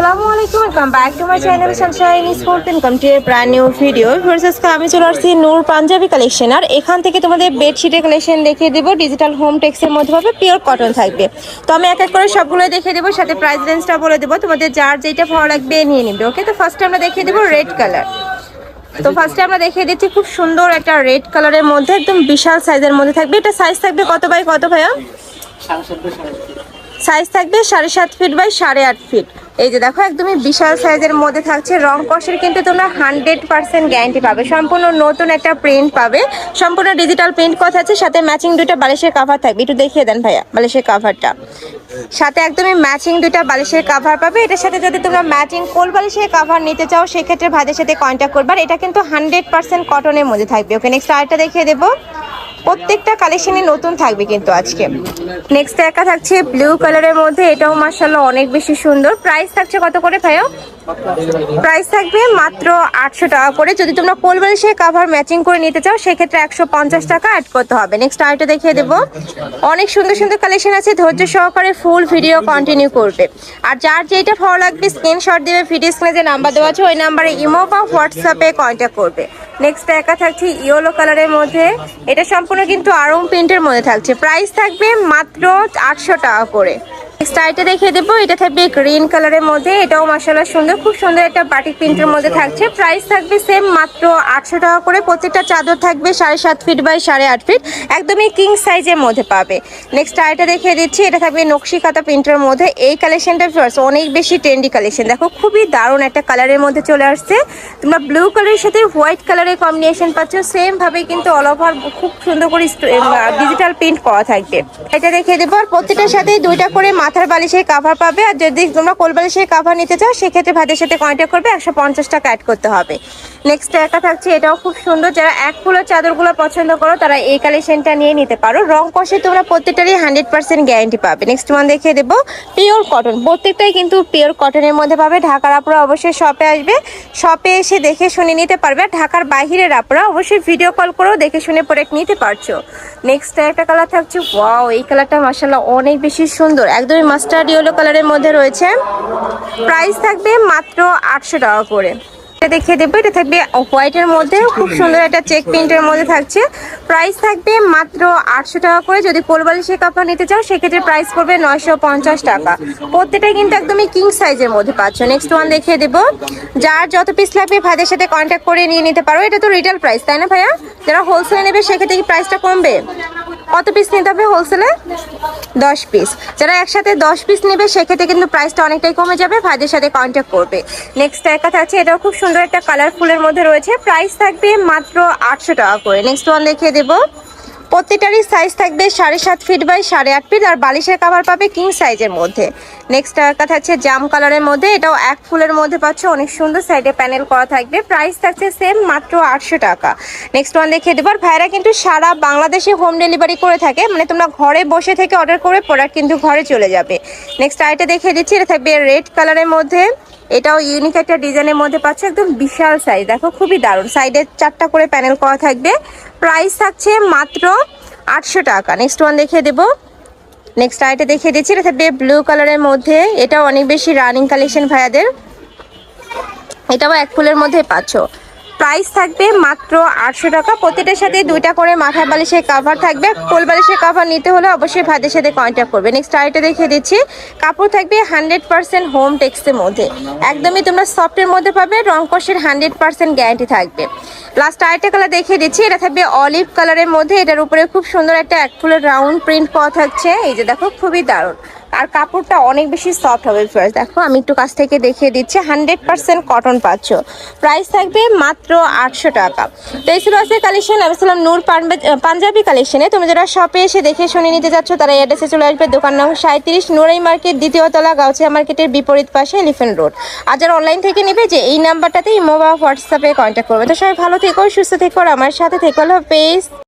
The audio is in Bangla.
আসসালামু আলাইকুম, welcome back to my channel sunshine sport income to a brand new video. ভার্সেস আমি চলে আসছি নূর পাঞ্জাবি কালেকশন। আর এখান থেকে তোমাদের বেডশিটের কালেকশন দেখিয়ে দেবো। ডিজিটাল হোম টেক্সের মধ্যে পাবে, পিওর কটন থাকবে। তো আমি এক এক করে সবগুলো দেখিয়ে দেবো, সাথে প্রাইস রেঞ্জটা বলে দেবো। তোমাদের যার যেটা ভালো লাগবে নিয়ে নিবে। ওকে, তো ফার্স্টে আমরা দেখিয়ে দেবো রেড কালার। তো ফার্স্টে আমরা দেখিয়ে দিচ্ছি খুব সুন্দর একটা রেড কালারের মধ্যে, একদম বিশাল সাইজের মধ্যে থাকবে। এটা সাইজ থাকবে কত বাই কত ভাইয়া? সাইজ থাকবে 7.5 ফিট বাই 8.5 ফিট। এই যে দেখো, একদমই বিশাল সাইজের মধ্যে থাকছে। রং কষের কিন্তু তোমরা 100% গ্যারান্টি পাবে। সম্পূর্ণ নতুন একটা প্রিন্ট পাবে, সম্পূর্ণ ডিজিটাল প্রিন্ট কথা আছে। সাথে ম্যাচিং দুইটা বালিশের কাভার থাকবে। একটু দেখিয়ে দেন ভাইয়া বালিশের কাভারটা। সাথে একদমই ম্যাচিং দুইটা বালিশের কাভার পাবে। এটার সাথে যদি তোমরা ম্যাচিং কোল বালিশের কাভার নিতে চাও, সেক্ষেত্রে ভাইদের সাথে কন্ট্যাক্ট করবে। এটা কিন্তু 100% কটনের মধ্যে থাকবে। ওকে, নেক্সট আরেকটা দেখিয়ে দেবো। প্রত্যেকটা কালেকশনই নতুন থাকবে কিন্তু আজকে। নেক্সট একটা থাকছে ব্লু কালারের মধ্যে, এটাও মাশাআল্লাহ অনেক বেশি সুন্দর। প্রাইস থাকছে কত করে ভাইয়া? প্রাইস থাকবে মাত্র 800 টাকা করে। যদি তোমরা কোল বালিশের কাভার ম্যাচিং করে নিতে চাও, সেক্ষেত্রে 150 টাকা অ্যাড করতে হবে। নেক্সট আরেকটা দেখিয়ে দেবো। অনেক সুন্দর সুন্দর কালেকশন আছে, ধৈর্য সহকারে ফুল ভিডিও কন্টিনিউ করবে। আর যার যেটা ভালো লাগবে স্ক্রিনশট দেবে। ভিডিও স্ক্রিনে যে নাম্বার দেওয়া আছে, ওই নাম্বারে ইমো বা হোয়াটসঅ্যাপে কন্ট্যাক্ট করবে। নেক্সট একা থাকছে ইয়েলো কালারের মধ্যে, এটা সম্পূর্ণ কিন্তু আরং প্রিন্টের মধ্যে থাকছে। প্রাইস থাকবে মাত্র 800 টাকা করে। নেক্সট আইটা দেখিয়ে দেবো, এটা থাকবে গ্রিন কালারের মধ্যে, এটাও মাশাআল্লাহ সুন্দর, খুব সুন্দর একটা বাটিক প্রিন্টের মধ্যে থাকছে। প্রাইস থাকবে সেম মাত্র 800 টাকা করে। প্রত্যেকটা চাদর থাকবে 7.5 ফিট বাই 8.5 ফিট, একদমই কিং সাইজের মধ্যে পাবে। নেক্সট আইটা দেখিয়ে দিচ্ছি, এটা থাকবে নকশি কাতা প্রিন্টের মধ্যে। এই কালেকশনটা অনেক বেশি ট্রেন্ডি কালেকশন। দেখো, খুবই দারুণ একটা কালারের মধ্যে চলে আসছে। তোমরা ব্লু কালারের সাথে হোয়াইট কালারের কম্বিনেশন পাচ্ছ। সেম ভাবে কিন্তু অল ওভার খুব সুন্দর করে ডিজিটাল প্রিন্ট করা থাকবে। এটা দেখিয়ে দেবো। আর প্রত্যেকটার সাথে দুইটা করে মাথার বালিশের কাভার পাবে। আর যদি তোমরা কোল বালিশের কাভার নিতে চাও, সেক্ষেত্রে ভাইদের সাথে কন্ট্যাক্ট করবে। 150 টাকা অ্যাড করতে হবে। নেক্সট একটা থাকছে, এটাও খুব সুন্দর। যারা এক ফুলের চাদরগুলো পছন্দ করো, তারা এই কালেকশনটা নিয়ে নিতে পারো। রং কষে তোমরা প্রত্যেকটারই 100% গ্যারান্টি পাবে। নেক্সট ওয়ান দেখিয়ে দেবো, পিওর কটন। প্রত্যেকটাই কিন্তু পিওর কটনের মধ্যে পাবে। ঢাকার আপুরা অবশ্যই শপে আসবে, শপে এসে দেখে শুনে নিতে পারবে। আর ঢাকার বাইরের আপুরা অবশ্যই ভিডিও কল করেও দেখে শুনে প্রোডাক্ট নিতে পারছো। নেক্সট একটা কালার থাকছে, ওয়াও, এই কালারটা মাশাআল্লাহ অনেক বেশি সুন্দর, একদমই মাস্টার্ড ইয়েলো কালারের মধ্যে রয়েছে। প্রাইস থাকবে মাত্র 800 টাকা করে। দেখিয়ে দেবো, এটা থাকবে হোয়াইটের মধ্যে, খুব সুন্দর একটা চেক প্রিন্টের মধ্যে থাকছে। প্রাইস থাকবে মাত্র 800 টাকা করে। যদি কোল বালিশের কাপড় নিতে চাও, সেক্ষেত্রে প্রাইস পড়বে 950 টাকা। প্রত্যেকটাই কিন্তু একদমই কিং সাইজের মধ্যে পাচ্ছ। নেক্সট ওয়ান দেখিয়ে দেবো। যার যত পিস লাগবে ভাইদের সাথে কন্ট্যাক্ট করে নিয়ে নিতে পারো। এটা তো রিটেল প্রাইস, তাই না ভাইয়া? যারা হোলসেলে নেবে, সেক্ষেত্রে কি প্রাইসটা কমবে? কত পিস নিতে হবে হোলসেলে? 10 পিস। যারা একসাথে 10 পিস নেবে, সেক্ষেত্রে কিন্তু প্রাইসটা অনেকটাই কমে যাবে। ভাইদের সাথে কন্ট্যাক্ট করবে। নেক্সট একটা থাকছে, এটাও খুব সুন্দর একটা কালারফুলের মধ্যে রয়েছে। প্রাইস থাকবে মাত্র 800 টাকা করে। নেক্সট ওয়ান দেখিয়ে দেবো। প্রত্যেকটারই সাইজ থাকবে 7.5 ফিট বাই 8.5 ফিট। আর বালিশের কাভার পাবে কিং সাইজের মধ্যে। নেক্সট একটা থাকছে জাম কালারের মধ্যে, এটাও এক ফুলের মধ্যে পাচ্ছ। অনেক সুন্দর সাইডে প্যানেল করা থাকবে। প্রাইস থাকছে সেম মাত্র 800 টাকা। নেক্সট ওয়ান দেখিয়ে দেবো। আর ভাইরা কিন্তু সারা বাংলাদেশে হোম ডেলিভারি করে থাকে, মানে তোমরা ঘরে বসে থেকে অর্ডার করে প্রোডাক্ট কিন্তু ঘরে চলে যাবে। নেক্সট আইটা দেখিয়ে দিচ্ছি, এটা থাকবে রেড কালারের মধ্যে, এটাও ইউনিক একটা ডিজাইনের মধ্যে পাচ্ছ। একদম বিশাল সাইজ, দেখো খুবই দারুণ। সাইডে 4টা করে প্যানেল করা থাকবে। প্রাইস থাকছে মাত্র 800 টাকা। নেক্সট ওয়ান দেখিয়ে দেবো। নেক্সট আইটা দেখিয়ে দিচ্ছি, এটা থাকবে ব্লু কালারের মধ্যে, এটাও অনেক বেশি রানিং কালেকশন ভাইয়াদের। এটাও এক ফুলের মধ্যে পাচ্ছ। প্রাইস থাকবে মাত্র 800 টাকা। প্রত্যেকটার সাথে দুইটা করে মাথার বালিশের কাভার থাকবে। কোল বালিশের কাভার নিতে হলে অবশ্যই ভাইদের সাথে কন্ট্যাক্ট করবে। নেক্সট আইটা দেখিয়ে দিচ্ছি, কাপড় থাকবে 100% হোম টেক্সের মধ্যে, একদমই তোমরা সফটের মধ্যে পাবে। রং কষের 100% গ্যারান্টি থাকবে। লাস্ট আইটা কালার দেখিয়ে দিচ্ছি, এটা থাকবে অলিভ কালারের মধ্যে, এটার উপরে খুব সুন্দর একটা এক ফুলের রাউন্ড প্রিন্ট করা থাকছে। এই যে দেখো, খুবই দারুণ। আর কাপড়টা অনেক বেশি সফট হবে। ফার্স্ট দেখো, আমি একটু কাছ থেকে দেখিয়ে দিচ্ছি, 100% কটন পাচ্ছ। প্রাইস থাকবে মাত্র 800 টাকা। তো এই ছিল আজকের কালেকশন। আমি ছিলাম নূর পাঞ্জাবি কালেকশনে। তুমি যারা শপে এসে দেখে শুনে নিতে যাচ্ছ, তারা অ্যাড্রেসে চলে আসবে। দোকান নং 37, নুরাই মার্কেট, দ্বিতীয় তলা, গাউছিয়া মার্কেটের বিপরীত পাশে, এলিফ্যান্ট রোড। আর যারা অনলাইন থেকে নেবে, যে এই নাম্বারটাতে ইমো বা হোয়াটসঅ্যাপে কন্ট্যাক্ট করবে। তো সবাই ভালো থেকো, সুস্থ থেকো, আর আমার সাথে থেকো। হলো পেজ।